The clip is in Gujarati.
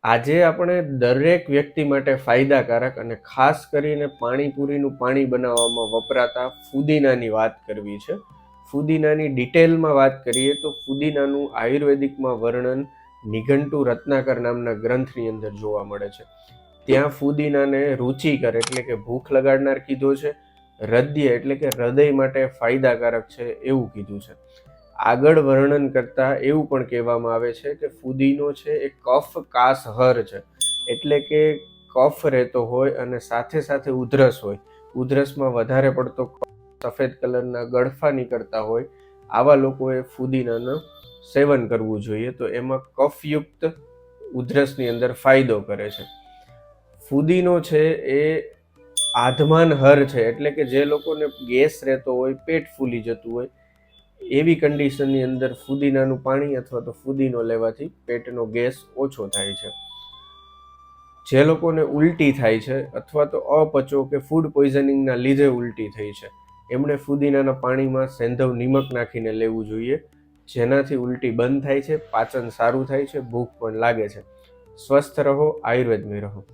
આજે આપણે દરેક વ્યક્તિ માટે ફાયદાકારક અને ખાસ કરીને પાણીપુરીનું પાણી બનાવવામાં વપરાતા ફુદીનાની વાત કરવી છે. ફુદીનાની ડિટેલમાં વાત કરીએ તો ફુદીનાનું આયુર્વેદિકમાં વર્ણન નિઘંટુ રત્નાકર નામના ગ્રંથની અંદર જોવા મળે છે. ત્યાં ફુદીનાને રુચિકર એટલે કે ભૂખ લગાડનાર કીધો છે, હૃદય એટલે કે હૃદય માટે ફાયદાકારક છે એવું કીધું છે. આગળ વર્ણન કરતા એવું પણ કહેવામાં આવે છે કે ફુદીનો છે એ કફ કાસ હર છે, એટલે કે કફ રહેતો હોય અને સાથે સાથે ઉધરસ હોય, ઉધરસમાં વધારે પડતો સફેદ કલરના ગળફા નીકળતા હોય, આવા લોકોએ ફુદીનાનું સેવન કરવું જોઈએ, તો એમાં કફયુક્ત ઉધરસની અંદર ફાયદો કરે છે. ફુદીનો છે એ આધમાન હર છે, એટલે કે જે લોકોને ગેસ રહેતો હોય, પેટ ફૂલી જતું હોય, એવી કન્ડિશનની અંદર ફુદીનાનું પાણી અથવા તો ફુદીનો લેવાથી પેટનો ગેસ ઓછો થાય છે. જે લોકોને ઉલટી થાય છે અથવા તો અપચો કે ફૂડ પોઈઝનિંગના લીધે ઉલટી થઈ છે, એમણે ફુદીનાના પાણીમાં સેંધવ નિમક નાખીને લેવું જોઈએ, જેનાથી ઉલટી બંધ થાય છે, પાચન સારું થાય છે, ભૂખ પણ લાગે છે. સ્વસ્થ રહો, આયુર્વેદમાં રહો.